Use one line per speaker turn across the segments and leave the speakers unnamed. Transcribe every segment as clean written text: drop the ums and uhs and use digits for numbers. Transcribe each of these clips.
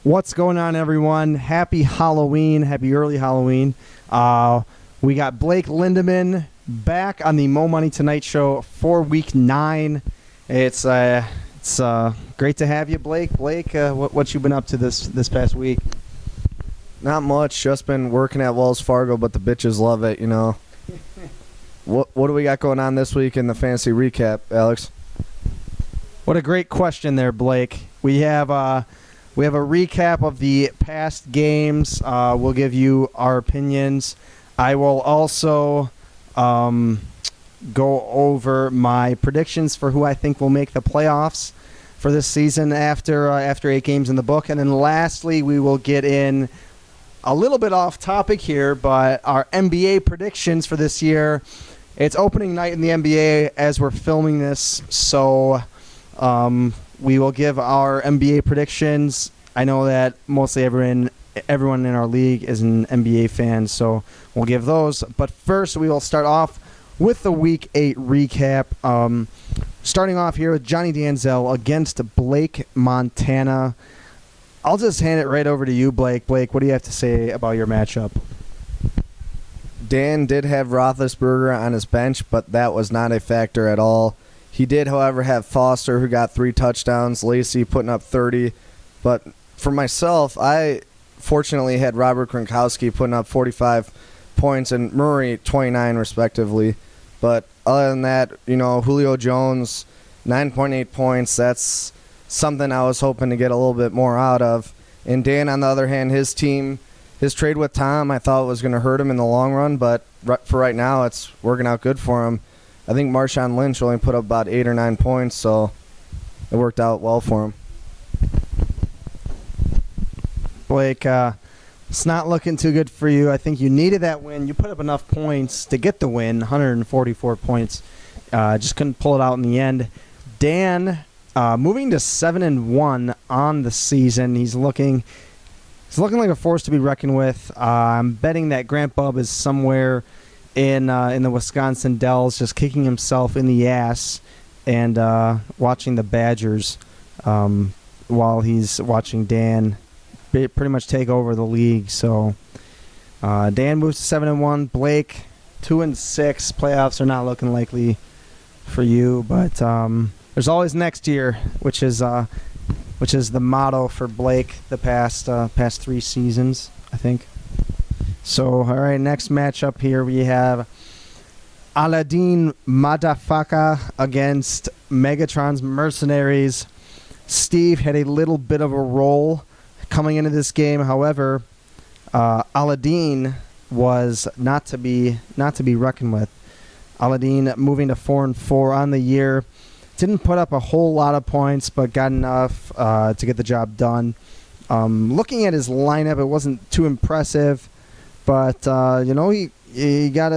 What's going on, everyone? Happy Halloween. Happy early Halloween. We got Blake Lindemann back on the Mo Money Tonight Show for Week 9. It's great to have you, Blake. Blake, what you been up to this past week?
Not much. Just been working at Wells Fargo, but the bitches love it, you know. What do we got going on this week in the fantasy recap, Alex?
What a great question there, Blake. We have a recap of the past games. We'll give you our opinions. I will also go over my predictions for who I think will make the playoffs for this season after 8 games in the book. And then lastly, we will get in a little bit off topic here, but our NBA predictions for this year. It's opening night in the NBA as we're filming this, so we will give our NBA predictions. I know that mostly everyone in our league is an NBA fan, so we'll give those. But first, we will start off with the Week 8 recap. Starting off here with Johnny Danzel against Blake Montana. I'll just hand it right over to you, Blake. Blake, what do you have to say about your matchup?
Dan did have Roethlisberger on his bench, but that was not a factor at all. He did, however, have Foster, who got 3 touchdowns, Lacey putting up 30. But for myself, I fortunately had Robert Gronkowski putting up 45 points and Murray 29, respectively. But other than that, you know, Julio Jones, 9.8 points. That's something I was hoping to get a little bit more out of. And Dan, on the other hand, his trade with Tom, I thought was going to hurt him in the long run, but for right now, it's working out good for him. I think Marshawn Lynch only put up about 8 or 9 points, so it worked out well for him.
Blake, it's not looking too good for you. I think you needed that win. You put up enough points to get the win, 144 points. Just couldn't pull it out in the end. Dan, moving to 7-1 on the season. He's looking like a force to be reckoned with. I'm betting that Grant Bubb is somewhere in the Wisconsin Dells, just kicking himself in the ass and watching the Badgers while he's watching Dan pretty much take over the league. So Dan moves to 7-1. Blake 2-6. Playoffs are not looking likely for you, but there's always next year, which is the motto for Blake the past 3 seasons, I think. So, all right, next matchup here we have Aladdin Madafaka against Megatron's Mercenaries. Steve had a little bit of a roll coming into this game. However, Aladdin was not to be reckoned with. Aladdin moving to 4-4 on the year. Didn't put up a whole lot of points, but got enough to get the job done. Looking at his lineup, it wasn't too impressive, but he got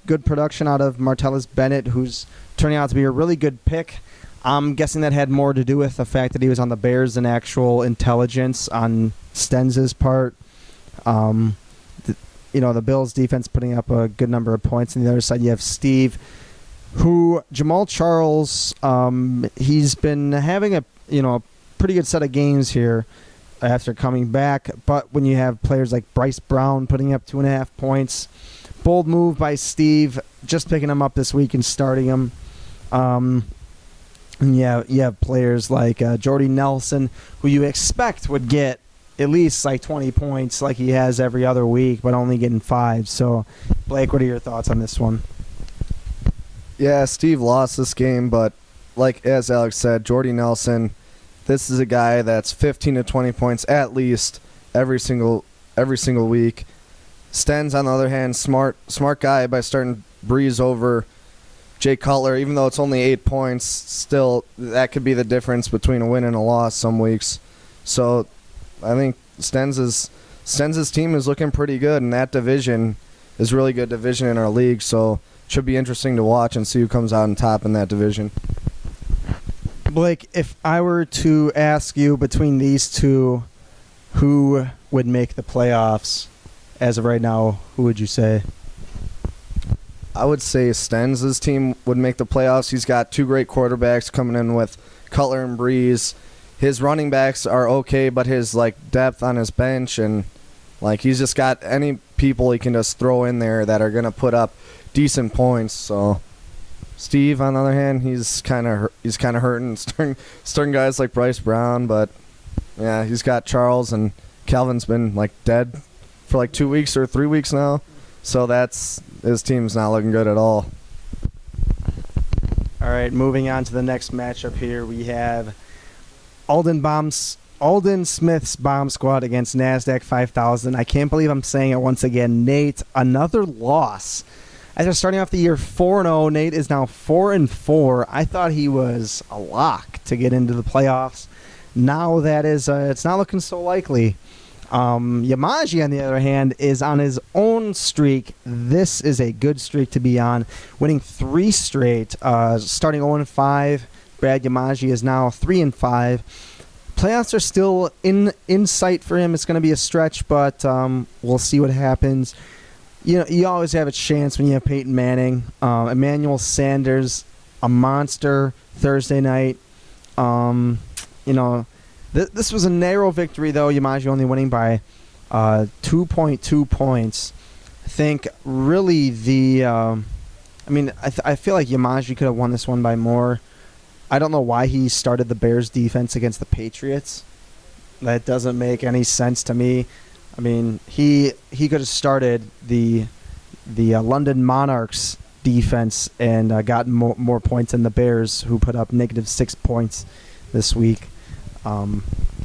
good production out of Martellus Bennett, who's turning out to be a really good pick. I'm guessing that had more to do with the fact that he was on the Bears than actual intelligence on Stenz's part. The Bills' defense putting up a good number of points. On the other side, you have Steve, who Jamal Charles, he's been having a pretty good set of games here after coming back. But when you have players like Bryce Brown putting up 2.5 points, bold move by Steve, just picking him up this week and starting him. And you have players like Jordy Nelson, who you expect would get at least like 20 points like he has every other week, but only getting 5. So, Blake, what are your thoughts on this one?
Yeah, Steve lost this game, but like as Alex said, Jordy Nelson, this is a guy that's 15 to 20 points at least every single week. Stenz, on the other hand, smart guy by starting Breeze over Jay Cutler. Even though it's only 8 points, still that could be the difference between a win and a loss some weeks. So I think Stenz's team is looking pretty good, and that division is a really good division in our league. So should be interesting to watch and see who comes out on top in that division.
Blake, if I were to ask you between these two, who would make the playoffs as of right now, who would you say?
I would say Stenz's team would make the playoffs. He's got 2 great quarterbacks coming in with Cutler and Breeze. his running backs are okay, but his like depth on his bench and like he's just got any people he can just throw in there that are gonna put up decent points. So Steve, on the other hand, he's kind of hurting, starting guys like Bryce Brown, but yeah, he's got Charles and Calvin's been like dead for like 2 weeks or 3 weeks now, so that's his team's not looking good at all.
All right, moving on to the next matchup here, we have Alden Smith's Bomb Squad against NASDAQ 5000. I can't believe I'm saying it once again. Nate, another loss. After starting off the year 4-0, Nate is now 4-4. I thought he was a lock to get into the playoffs. Now that is, it's not looking so likely. Yamaji, on the other hand, is on his own streak. This is a good streak to be on, winning 3 straight. Starting 0-5, Brad Yamaji is now 3-5. Playoffs are still in sight for him. It's going to be a stretch, but we'll see what happens. You know, you always have a chance when you have Peyton Manning. Emmanuel Sanders, a monster Thursday night. This was a narrow victory, though. Yamaji only winning by 2.2 points. I think really I feel like Yamaji could have won this one by more. I don't know why he started the Bears defense against the Patriots. That doesn't make any sense to me. I mean, he could have started the London Monarchs defense and gotten more points than the Bears, who put up -6 points this week.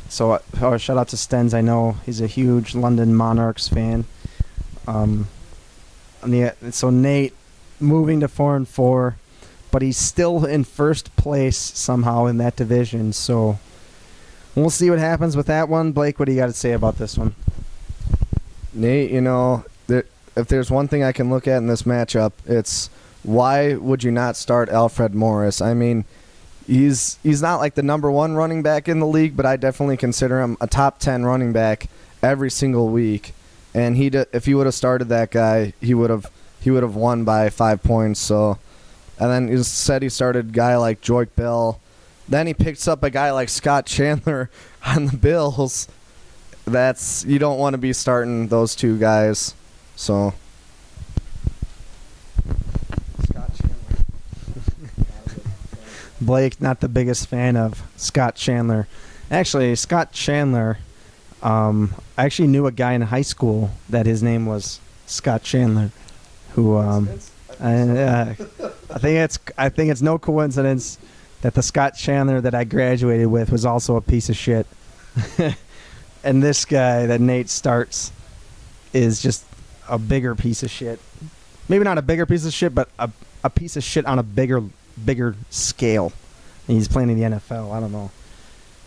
So shout out to Stens. I know he's a huge London Monarchs fan. So Nate moving to 4-4, but he's still in first place somehow in that division. So we'll see what happens with that one. Blake, what do you got to say about this one?
Nate, if there's one thing I can look at in this matchup, it's why would you not start Alfred Morris? I mean, he's not like the number 1 running back in the league, but I definitely consider him a top 10 running back every single week. And if he would have started that guy, he would have won by 5 points. So, and then he said he started a guy like Joique Bell. Then he picks up a guy like Scott Chandler on the Bills. You don't want to be starting those 2 guys. So
Scott Chandler. Blake, not the biggest fan of Scott Chandler. Actually, Scott Chandler, I actually knew a guy in high school that his name was Scott Chandler, who I think it's no coincidence that the Scott Chandler that I graduated with was also a piece of shit. And this guy that Nate starts is just a bigger piece of shit. Maybe not a bigger piece of shit, but a piece of shit on a bigger scale. And he's playing in the NFL. I don't know.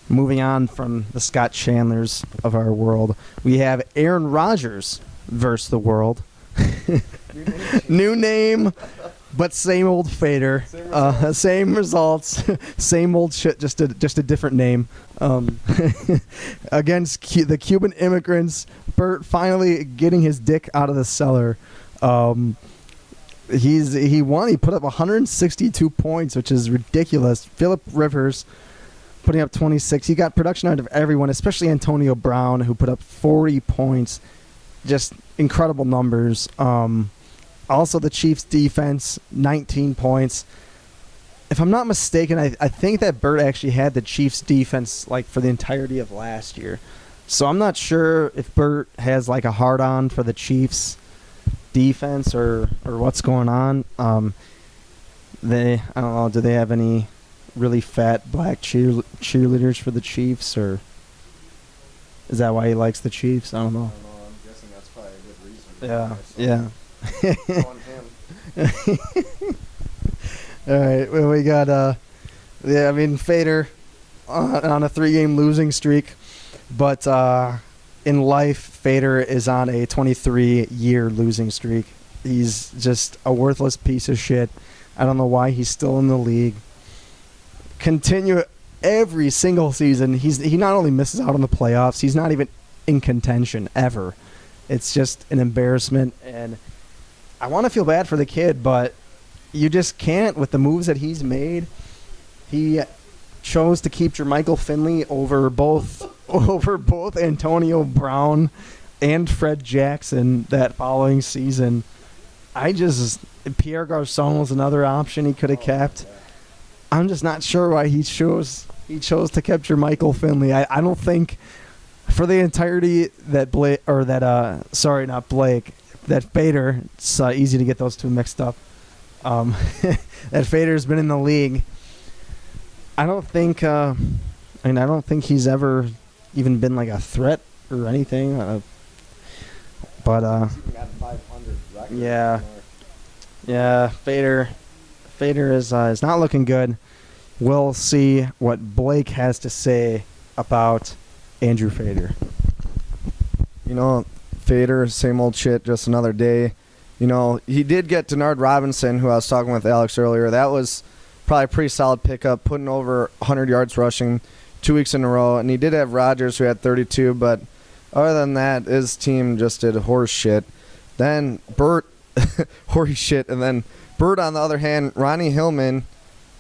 Moving on from the Scott Chandlers of our world, we have Aaron Rodgers versus the world. New name, but same old fader. Same results. Same old shit, just a different name. Against the Cuban immigrants, Bert finally getting his dick out of the cellar. He won. He put up 162 points, which is ridiculous. Phillip Rivers putting up 26. He got production out of everyone, especially Antonio Brown, who put up 40 points. Just incredible numbers. Also, the Chiefs' defense, 19 points. If I'm not mistaken, I think that Bert actually had the Chiefs' defense like for the entirety of last year. So I'm not sure if Bert has like a hard-on for the Chiefs' defense or what's going on. I don't know. Do they have any really fat black cheerleaders for the Chiefs, or is that why he likes the Chiefs? I don't know.
I'm guessing that's probably a good reason.
Yeah. All right. Well, we got Fader on a 3-game losing streak, but in life, Fader is on a 23-year losing streak. He's just a worthless piece of shit. I don't know why he's still in the league. Continue every single season. He not only misses out on the playoffs, he's not even in contention ever. It's just an embarrassment, and I want to feel bad for the kid, but you just can't with the moves that he's made. He chose to keep Jermichael Finley over both Antonio Brown and Fred Jackson that following season. Pierre Garçon was another option he could have kept. I'm just not sure why he chose to keep Jermichael Finley. I don't think for the entirety that that Fader, it's easy to get those two mixed up. That Fader's been in the league. I don't think he's ever even been like a threat or anything. Yeah, Fader is not looking good. We'll see what Blake has to say about Andrew Fader.
Fader, same old shit, just another day. He did get Denard Robinson, who I was talking with Alex earlier. That was probably a pretty solid pickup, putting over 100 yards rushing 2 weeks in a row. And he did have Rodgers, who had 32, but other than that, his team just did horse shit. Then Burt, horse shit, and then Burt, on the other hand, Ronnie Hillman,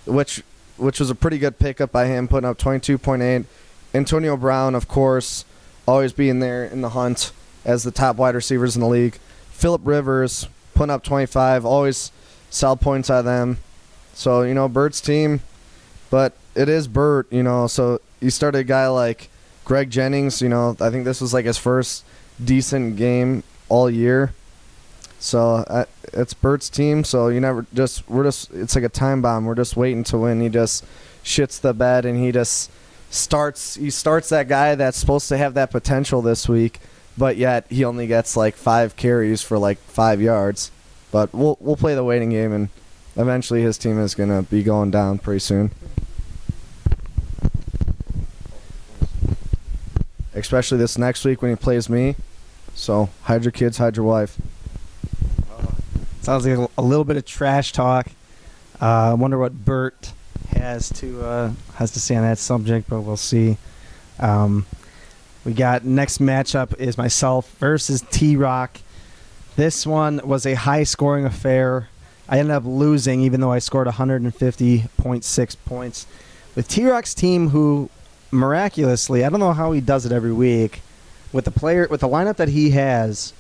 which was a pretty good pickup by him, putting up 22.8. Antonio Brown, of course, always being there in the hunt as the top wide receivers in the league. Phillip Rivers putting up 25, always solid points out of them. So, Burt's team, but it is Burt, so you started a guy like Greg Jennings, I think this was like his first decent game all year. So it's Burt's team, so it's like a time bomb. We're just waiting to win. He just shits the bed, and he starts that guy that's supposed to have that potential this week, but yet he only gets like 5 carries for like 5 yards. But we'll play the waiting game, and eventually his team is going to be going down pretty soon. Especially this next week when he plays me. So hide your kids, hide your wife.
Sounds like a little bit of trash talk. I wonder what Burt has to say on that subject, but we'll see. We got next matchup is myself versus T-Rock. This one was a high-scoring affair. I ended up losing, even though I scored 150.6 points. With T-Rock's team, who miraculously, I don't know how he does it every week, with the lineup that he has,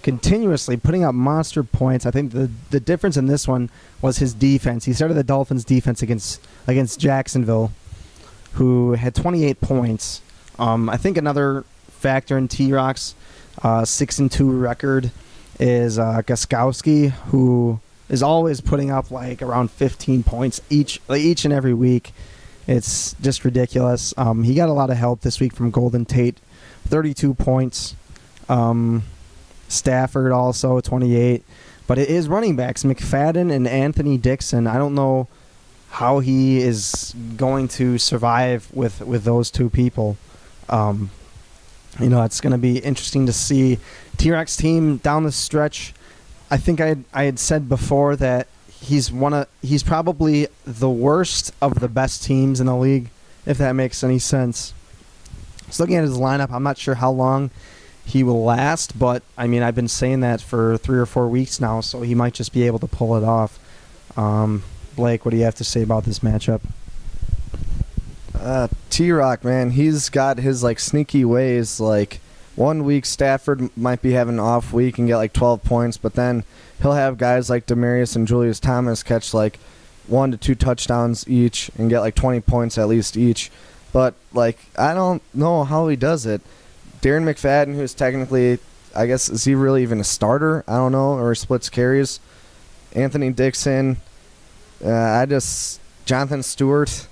continuously putting up monster points. I think the difference in this one was his defense. He started the Dolphins' defense against Jacksonville, who had 28 points. I think another factor in T-Rock's 6-2 record is Gostkowski, who is always putting up like around 15 points each and every week. It's just ridiculous. He got a lot of help this week from Golden Tate, 32 points. Stafford also 28, but it is running backs McFadden and Anthony Dixon. I don't know how he is going to survive with those two people. It's going to be interesting to see T-Rex team down the stretch. I think I had said before that he's probably the worst of the best teams in the league, if that makes any sense. Just looking at his lineup, I'm not sure how long he will last, but I've been saying that for 3 or 4 weeks now, so he might just be able to pull it off. Blake, what do you have to say about this matchup?
T-Rock, man, he's got his sneaky ways. 1 week Stafford might be having an off week and get 12 points, but then he'll have guys like Demarius and Julius Thomas catch 1 to 2 touchdowns each and get 20 points at least each. But I don't know how he does it. Darren McFadden, who's technically, I guess, is he really even a starter? I don't know, or splits carries. Anthony Dixon, Jonathan Stewart.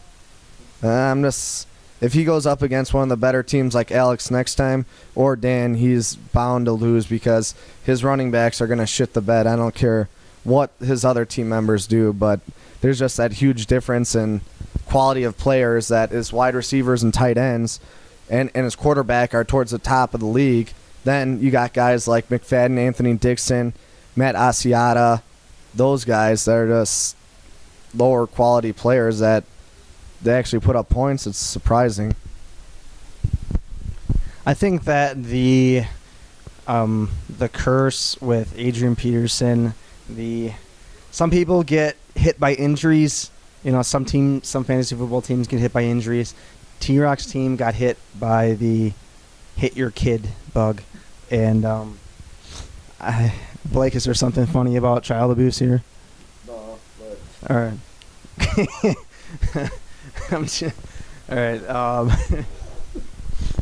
If he goes up against one of the better teams like Alex next time or Dan, he's bound to lose because his running backs are going to shit the bed. I don't care what his other team members do, but there's just that huge difference in quality of players that his wide receivers and tight ends and his quarterback are towards the top of the league. Then you got guys like McFadden, Anthony Dixon, Matt Asiata, those guys that are just lower quality players that they actually put up points. It's surprising.
I think that the curse with Adrian Peterson, some people get hit by injuries some fantasy football teams get hit by injuries. T-Rock's team got hit by the hit your kid bug. And Blake, is there something funny about child abuse here?
No, but
All right. All right.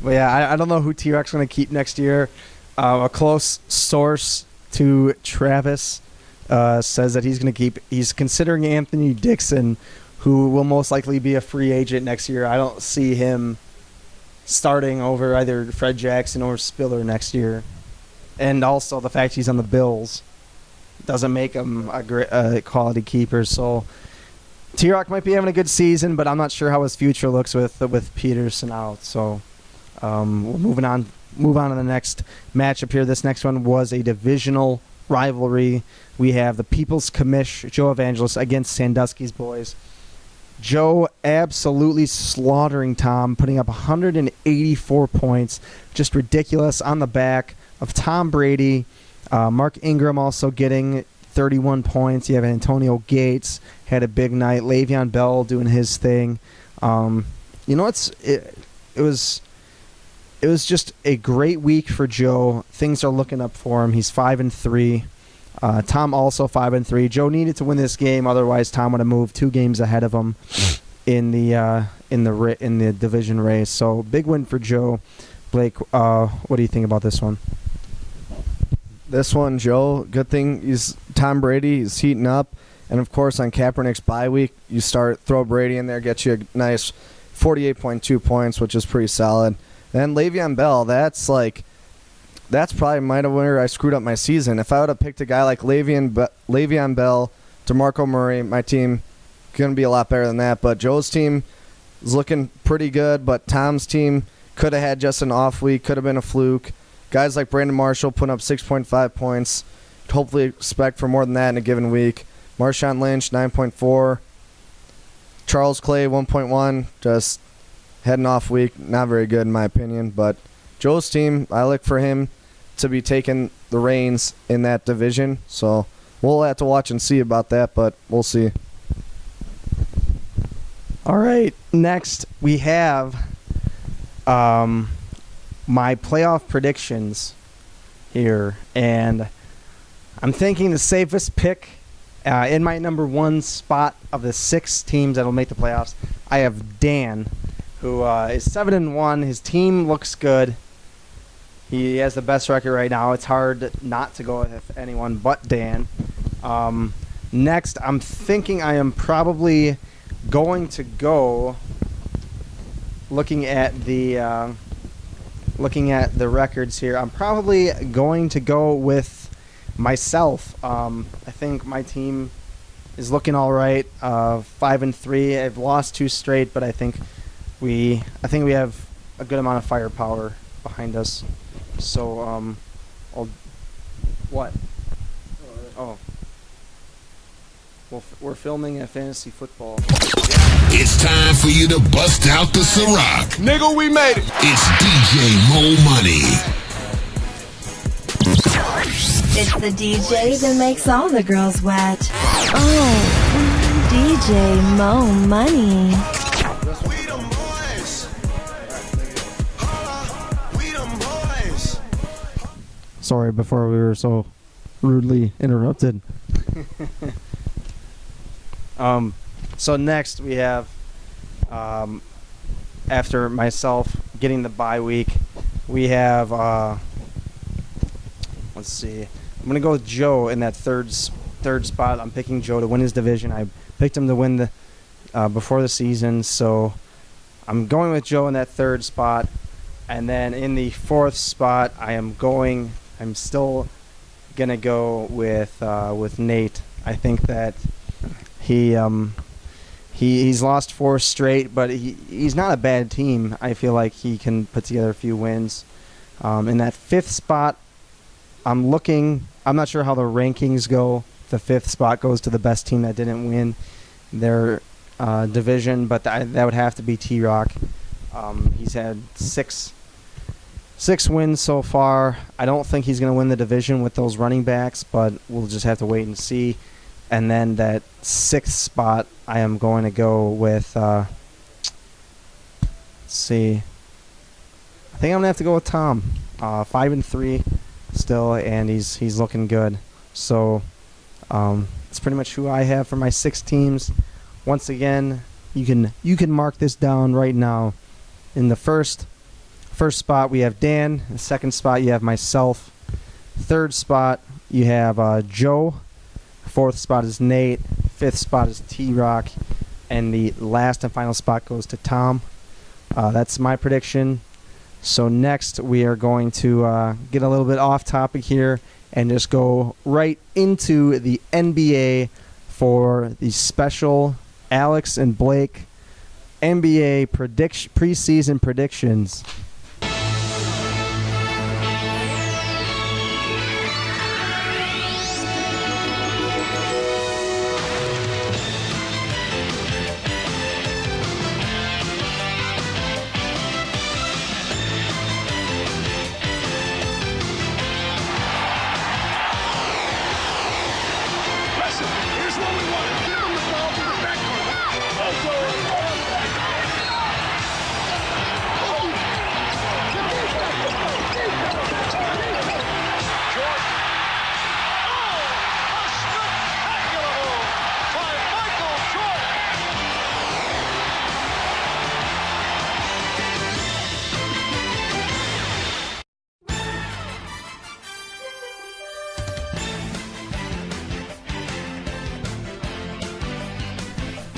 But yeah, I don't know who T-Rock's going to keep next year. A close source to Travis says that he's considering Anthony Dixon, who will most likely be a free agent next year. I don't see him starting over either Fred Jackson or Spiller next year. And also the fact he's on the Bills doesn't make him a quality keeper. So T-Rock might be having a good season, but I'm not sure how his future looks with Peterson out. So we'll move on to the next matchup here. This next one was a divisional rivalry. We have the People's Commish, Joe Evangelist, against Sandusky's boys. Joe absolutely slaughtering Tom, putting up 184 points. Just ridiculous on the back of Tom Brady. Mark Ingram also getting 31 points. You have Antonio Gates had a big night. Le'Veon Bell doing his thing. It was just a great week for Joe. Things are looking up for him. He's 5-3. Tom also 5-3. Joe needed to win this game, otherwise Tom would have moved 2 games ahead of him in the division race. So big win for Joe. Blake, what do you think about this one?
this one, Joe, good thing he's Tom Brady. He's heating up. And, of course, on Kaepernick's bye week, you throw Brady in there, get you a nice 48.2 points, which is pretty solid. Then Le'Veon Bell, that's probably might have where I screwed up my season. If I would have picked a guy like Le'Veon Bell, DeMarco Murray, my team going to be a lot better than that. But Joe's team is looking pretty good, but Tom's team could have had just an off week, could have been a fluke. Guys like Brandon Marshall putting up 6.5 points. Hopefully expect for more than that in a given week. Marshawn Lynch, 9.4. Charles Clay, 1.1. Just had an off week. Not very good in my opinion. But Joe's team, I look for him to be taking the reins in that division. So we'll have to watch and see about that, but we'll see.
All right. Next, we have my playoff predictions here. And I'm thinking the safest pick in my number one spot of the 6 teams that will make the playoffs, I have Dan, who is 7-1. His team looks good. He has the best record right now. It's hard not to go with anyone but Dan. Next, I'm thinking I am probably going to go looking at the records here. I'm probably going to go with myself. I think my team is looking all right. 5-3. I've lost 2 straight, but I think we have a good amount of firepower behind us. So, what? Oh. Well, we're filming a fantasy football.
It's time for you to bust out the Ciroc.
Nigga, we made it.
It's DJ Mo Money.
It's the DJ that makes all the girls wet. Oh, DJ Mo Money.
We them boys. We them boys.
Sorry, before we were so rudely interrupted. So next we have, after myself getting the bye week, we have, let's see, I'm going to go with Joe in that third spot. I'm picking Joe to win his division. I picked him to win the before the season, so I'm going with Joe in that third spot. And then in the 4th spot, I'm still going to go with Nate. I think that he's lost 4 straight, but he's not a bad team. I feel like he can put together a few wins. In that 5th spot, I'm not sure how the rankings go. The 5th spot goes to the best team that didn't win their division, but that would have to be T-Rock. He's had 6 wins so far. I don't think he's going to win the division with those running backs, but we'll just have to wait and see. And then that 6th spot, I am going to go with, let's see. I think I'm going to have to go with Tom. 5-3 still, and he's looking good. So that's pretty much who I have for my 6 teams. Once again, you can mark this down right now. In the first spot, we have Dan. The 2nd spot, you have myself. 3rd spot, you have Joe. 4th spot is Nate. 5th spot is T-Rock. And the last and final spot goes to Tom. That's my prediction. So next, we are going to get a little bit off topic here and just go right into the NBA for the special Alex and Blake NBA preseason predictions.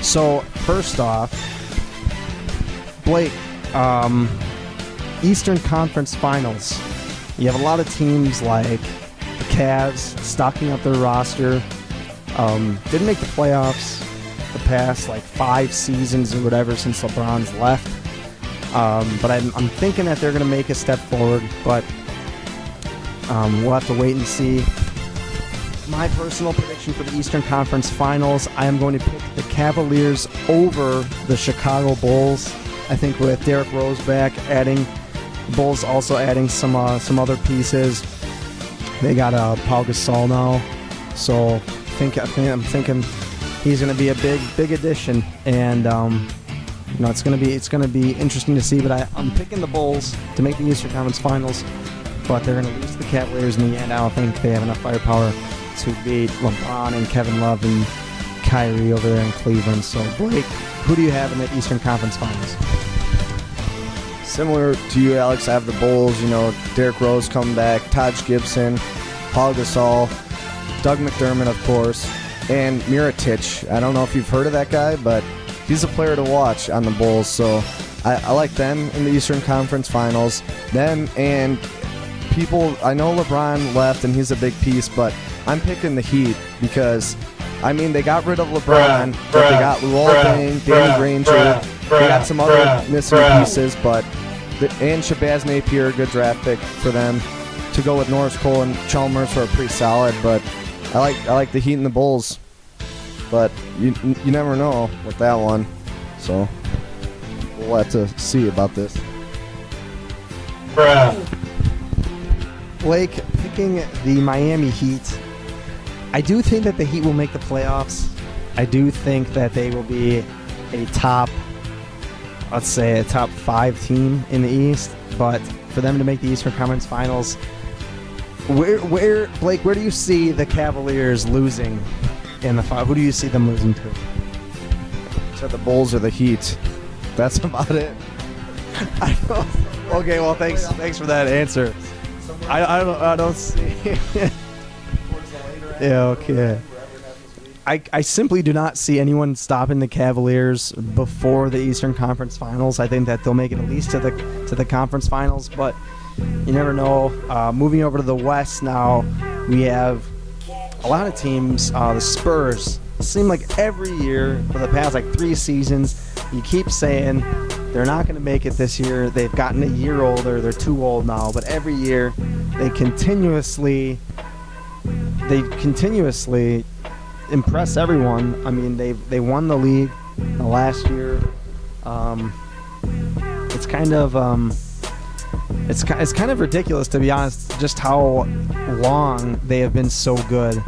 So, first off, Blake, Eastern Conference Finals. You have a lot of teams like the Cavs stocking up their roster. Didn't make the playoffs the past, 5 seasons or whatever since LeBron's left. But I'm thinking that they're going to make a step forward, but we'll have to wait and see. My personal prediction for the Eastern Conference Finals, I am going to pick the Cavaliers over the Chicago Bulls. I think with Derrick Rose back, the Bulls also adding some other pieces. They got Paul Gasol now, so I'm thinking he's going to be a big addition, and it's going to be interesting to see. But I'm picking the Bulls to make the Eastern Conference Finals, but they're going to lose to the Cavaliers in the end. I don't think they have enough firepower to beat LeBron and Kevin Love and Kyrie over there in Cleveland. So, Blake, who do you have in the Eastern Conference Finals?
Similar to you, Alex, I have the Bulls. Derrick Rose coming back, Taj Gibson, Paul Gasol, Doug McDermott, of course, and Mirotic. I don't know if you've heard of that guy, but he's a player to watch on the Bulls. So I like them in the Eastern Conference Finals. Them and people, I know LeBron left and he's a big piece, but I'm picking the Heat because, they got rid of LeBron, but they got Luol Deng, Danny Granger, they got some other missing pieces, and Shabazz Napier, good draft pick for them to go with Norris Cole and Chalmers are pretty solid, but I like the Heat and the Bulls, but you never know with that one, so we'll have to see about this.
Blake, picking the Miami Heat. I do think that the Heat will make the playoffs. I do think that they will be a top 5 team in the East. But for them to make the Eastern Conference Finals, Blake, where do you see the Cavaliers losing in the final? Who do you see them losing to?
To the Bulls or the Heat. That's about it.
Okay, well, thanks for that answer. I don't see. Yeah, okay. I simply do not see anyone stopping the Cavaliers before the Eastern Conference Finals. I think that they'll make it at least to the conference finals, but you never know. Moving over to the West now, we have a lot of teams. The Spurs seem like every year for the past 3 seasons, you keep saying they're not going to make it this year. They've gotten a year older. They're too old now, but every year they continuously impress everyone. They won the league the last year. It's kind of ridiculous, to be honest, just how long they have been so good.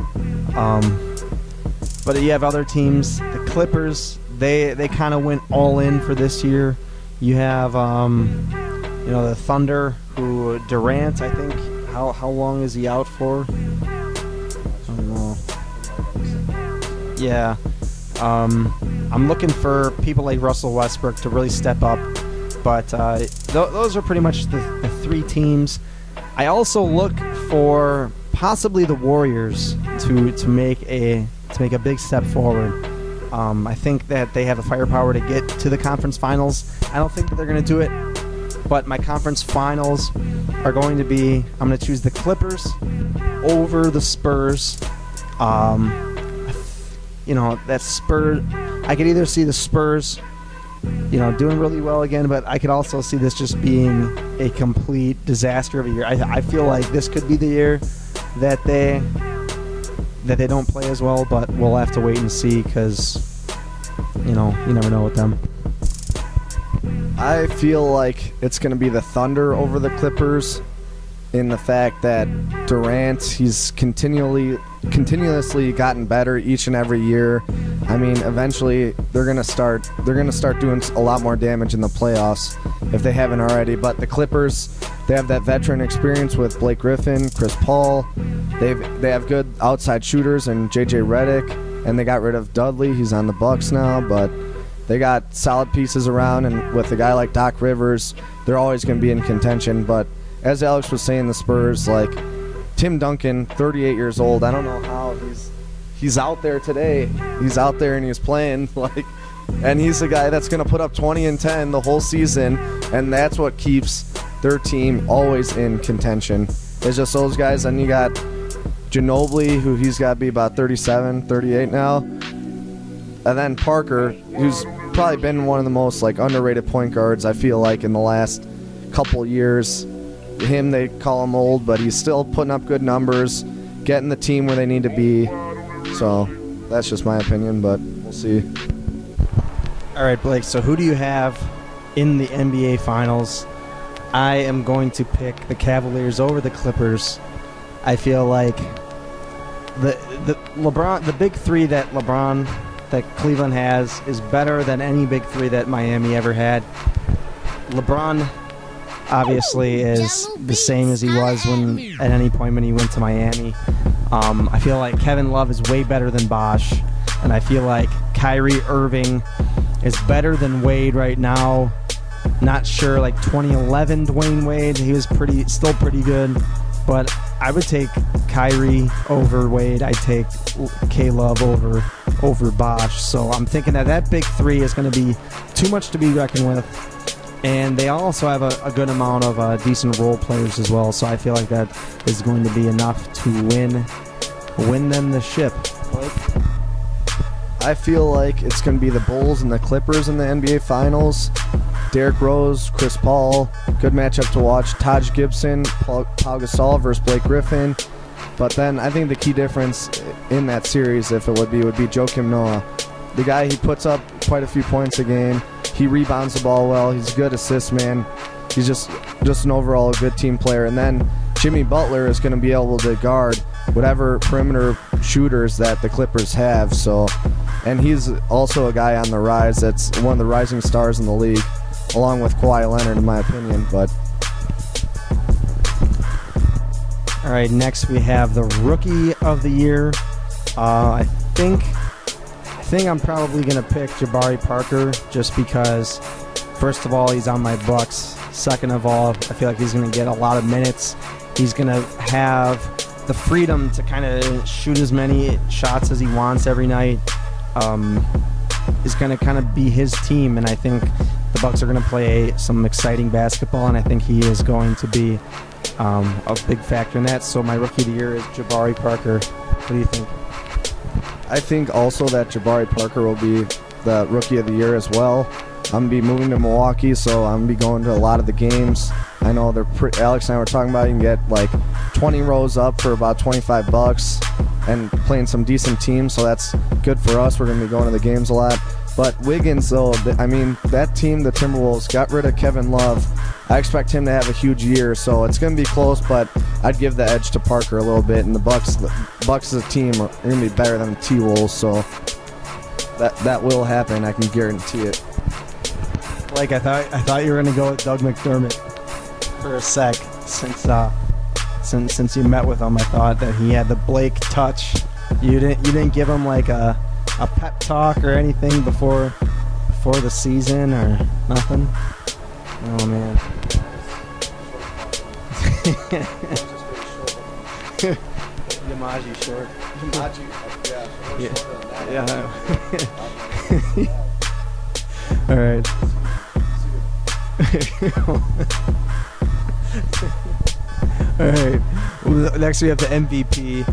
But you have other teams. The Clippers, they kind of went all in for this year. You have the Thunder, who Durant, I think. How long is he out for? I don't know. Yeah. I'm looking for people like Russell Westbrook to really step up. But those are pretty much the three teams. I also look for possibly the Warriors to make a big step forward. I think that they have the firepower to get to the conference finals. I don't think that they're going to do it, but my conference finals are going to be, I'm going to choose the Clippers over the Spurs. That Spurs, I could either see the Spurs, doing really well again, but I could also see this just being a complete disaster of a year. I feel like this could be the year that they don't play as well, but we'll have to wait and see because, you never know with them.
I feel like it's going to be the Thunder over the Clippers in the fact that Durant, he's continuously gotten better each and every year. I mean, eventually they're going to start doing a lot more damage in the playoffs if they haven't already. But the Clippers, they have that veteran experience with Blake Griffin, Chris Paul. They have good outside shooters and JJ Redick, and they got rid of Dudley. He's on the Bucks now, but they got solid pieces around, and with a guy like Doc Rivers, they're always going to be in contention. But as Alex was saying, the Spurs, like Tim Duncan, 38 years old, I don't know how he's out there today. He's out there and he's playing, and he's the guy that's going to put up 20 and 10 the whole season, and that's what keeps their team always in contention. It's just those guys. And you got Ginobili, who he's got to be about 37, 38 now. And then Parker, who's probably been one of the most underrated point guards, I feel like, in the last couple years. Him, they call him old, but he's still putting up good numbers, getting the team where they need to be. So that's just my opinion, but we'll see.
All right, Blake, so who do you have in the NBA Finals? I am going to pick the Cavaliers over the Clippers. I feel like the big three that Cleveland has is better than any big three that Miami ever had. LeBron obviously is the same as he was at any point when he went to Miami. I feel like Kevin Love is way better than Bosh, and I feel like Kyrie Irving is better than Wade right now. Not sure, 2011 Dwayne Wade, he was still pretty good, but I would take Kyrie over Wade. I'd take K-Love over Bosh. So I'm thinking that big three is going to be too much to be reckoned with. And they also have a good amount of decent role players as well. So I feel like that is going to be enough to win them the ship.
I feel like it's going to be the Bulls and the Clippers in the NBA Finals. Derrick Rose, Chris Paul, good matchup to watch. Taj Gibson, Pau Gasol versus Blake Griffin. But then I think the key difference in that series, if it would be Joakim Noah. The guy, he puts up quite a few points a game. He rebounds the ball well. He's a good assist man. He's just an overall good team player. And then Jimmy Butler is going to be able to guard whatever perimeter shooters that the Clippers have. And he's also a guy on the rise that's one of the rising stars in the league, along with Kawhi Leonard, in my opinion. But
all right, next we have the Rookie of the Year. I think I'm probably going to pick Jabari Parker just because, first of all, he's on my Bucks. Second of all, I feel like he's going to get a lot of minutes. He's going to have the freedom to kind of shoot as many shots as he wants every night. Is going to kind of be his team, and I think the Bucks are going to play some exciting basketball, and I think he is going to be a big factor in that. So my Rookie of the Year is Jabari Parker. What do you think?
I think also that Jabari Parker will be the Rookie of the Year as well. I'm going to be moving to Milwaukee, so I'm going to be going to a lot of the games. I know Alex and I were talking about you can get 20 rows up for about $25 and playing some decent teams, so that's good for us. We're going to be going to the games a lot. But Wiggins, though, I mean, that team, the Timberwolves, got rid of Kevin Love. I expect him to have a huge year, so it's going to be close, but I'd give the edge to Parker a little bit. And the Bucks as a team are going to be better than the T-Wolves, so that will happen. I can guarantee it.
Like, I thought you were going to go with Doug McDermott for a sec. Since you met with him, I thought that he had the Blake touch. You didn't give him like a pep talk or anything before the season or nothing. Oh man. Yamaji short. Yeah. All right. All right. Well, next we have the MVP.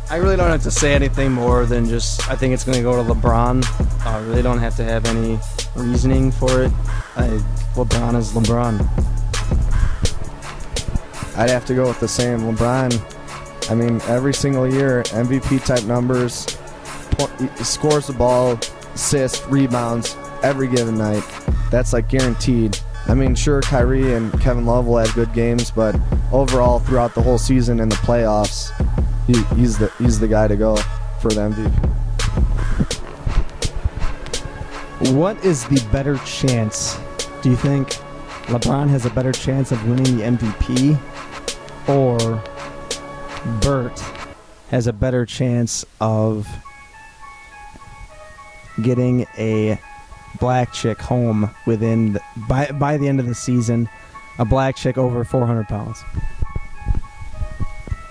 I really don't have to say anything more than just I think it's going to go to LeBron. I really don't have to have any reasoning for it. LeBron is LeBron.
I'd have to go with the same. LeBron, I mean, every single year, MVP type numbers, he scores the ball, assists, rebounds every given night. That's like guaranteed. I mean, sure, Kyrie and Kevin Love will have good games, but overall, throughout the whole season and the playoffs, he's the guy to go for the MVP.
What is the better chance? Do you think LeBron has a better chance of winning the MVP, or Bert has a better chance of getting a black chick home within by the end of the season, a black chick over 400 pounds?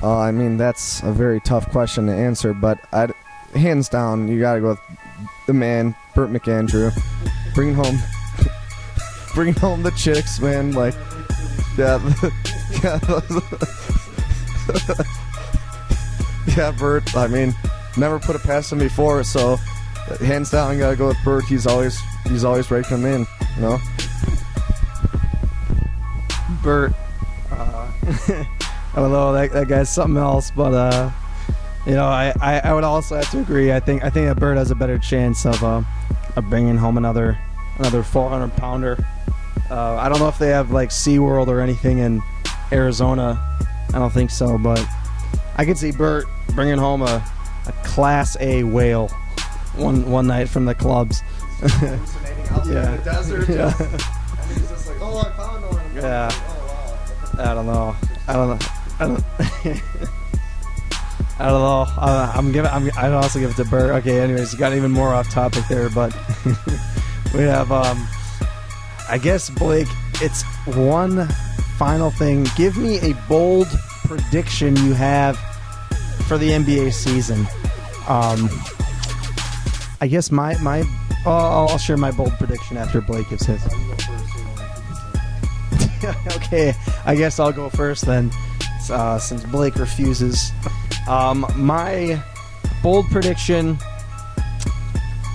I mean, that's a very tough question to answer, but hands down, you gotta go with the man, Bert McAndrew. Bringing home the chicks, man. Like, yeah, yeah, Bert. I mean, never put it past him before, so hands down, gotta go with Bert. He's always ready to come in, you know.
Bert. I don't know, that guy's something else, but I would also have to agree. I think that Bert has a better chance of bringing home another 400 pounder. I don't know if they have like SeaWorld or anything in Arizona. I don't think so, but I could see Bert bringing home a Class A whale one night from the clubs.
Yeah. In the desert.
Yeah.
And he's just like, oh, I found one.
Yeah.
Oh, wow.
I don't know. I don't know. I'd also give it to Bert. Okay, anyways, you got even more off topic there, but we have I guess, Blake, it's one final thing. Give me a bold prediction you have for the NBA season. I guess I'll share my bold prediction after Blake gives his. Okay, I guess I'll go first then, since Blake refuses. My bold prediction,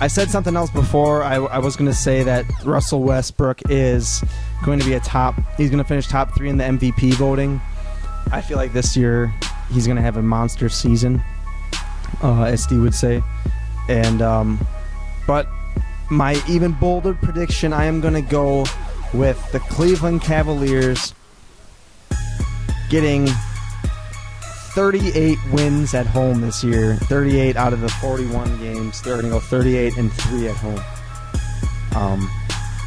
I said something else before. I was going to say that Russell Westbrook is going to be he's going to finish top 3 in the MVP voting. I feel like this year he's going to have a monster season, as Steve would say. And but my even bolder prediction, I am going to go with the Cleveland Cavaliers getting 38 wins at home this year. 38 out of the 41 games. They're going to go 38-3 at home.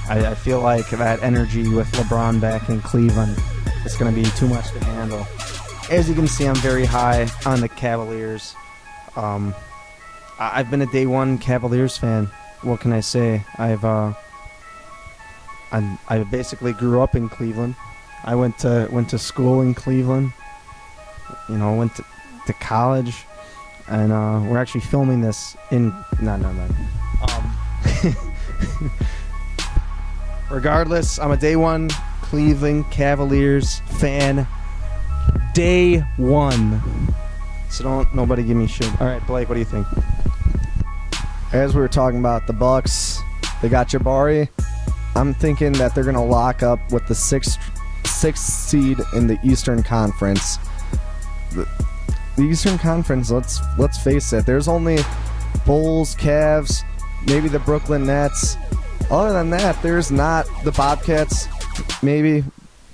I feel like that energy with LeBron back in Cleveland is going to be too much to handle. As you can see, I'm very high on the Cavaliers. I've been a day one Cavaliers fan. What can I say? I basically grew up in Cleveland. I went to school in Cleveland. You know, went to college, and we're actually filming this in. No. Regardless, I'm a day one Cleveland Cavaliers fan. Day one. So nobody give me shit. All right, Blake, what do you think?
As we were talking about the Bucks, they got Jabari. I'm thinking that they're going to lock up with the sixth seed in the Eastern Conference. The Eastern Conference, let's face it, there's only Bulls, Cavs, maybe the Brooklyn Nets. Other than that, there's not the Bobcats, maybe.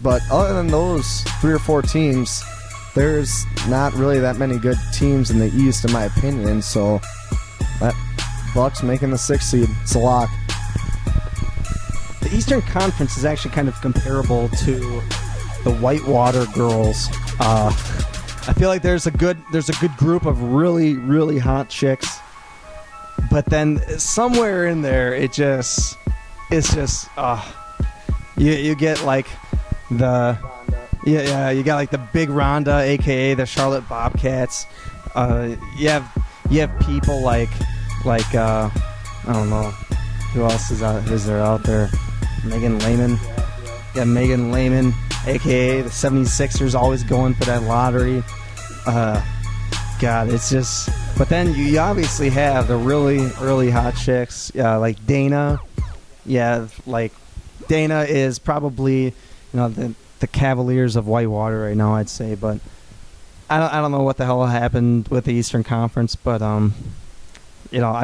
But other than those 3 or 4 teams, there's not really that many good teams in the East, in my opinion. So that Bucks making the 6th seed. It's a lock.
The Eastern Conference is actually kind of comparable to the Whitewater girls. I feel like there's a good group of really, really hot chicks, but then somewhere in there it's just you get like you got like the big Rhonda, aka the Charlotte Bobcats. You have people like I don't know who else is there out there. Megan Lehman. Yeah, Megan Lehman, a.k.a. the 76ers, always going for that lottery. God, it's just... But then you obviously have the really, really hot chicks, like Dana. Yeah, like Dana is probably, the Cavaliers of Whitewater right now, I'd say. But I don't know what the hell happened with the Eastern Conference, but I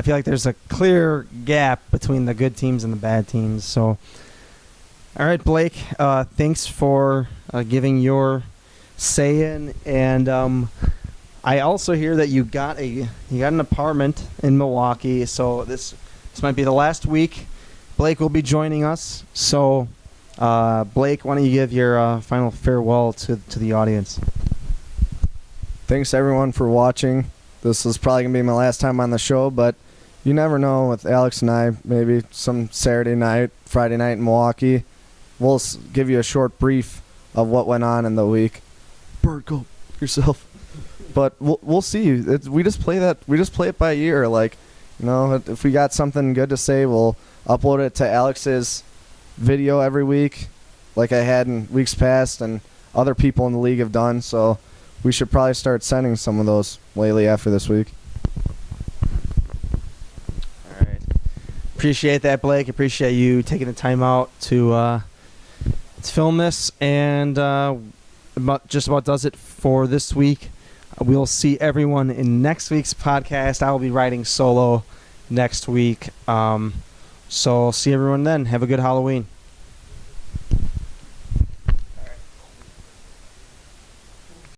feel like there's a clear gap between the good teams and the bad teams. So... All right, Blake, thanks for giving your say in, and I also hear that you got an apartment in Milwaukee, so this might be the last week Blake will be joining us. So, Blake, why don't you give your final farewell to the audience?
Thanks, everyone, for watching. This is probably going to be my last time on the show, but you never know with Alex and I, maybe some Saturday night, Friday night in Milwaukee. We'll give you a short brief of what went on in the week. Bird, go yourself. But we'll see. We just play it by ear. Like, if we got something good to say, we'll upload it to Alex's video every week, like I had in weeks past, and other people in the league have done. So we should probably start sending some of those lately after this week.
All right. Appreciate that, Blake. Appreciate you taking the time out to film this, and just about does it for this week. We'll see everyone in next week's podcast. I will be writing solo next week, so see everyone then. Have a good Halloween.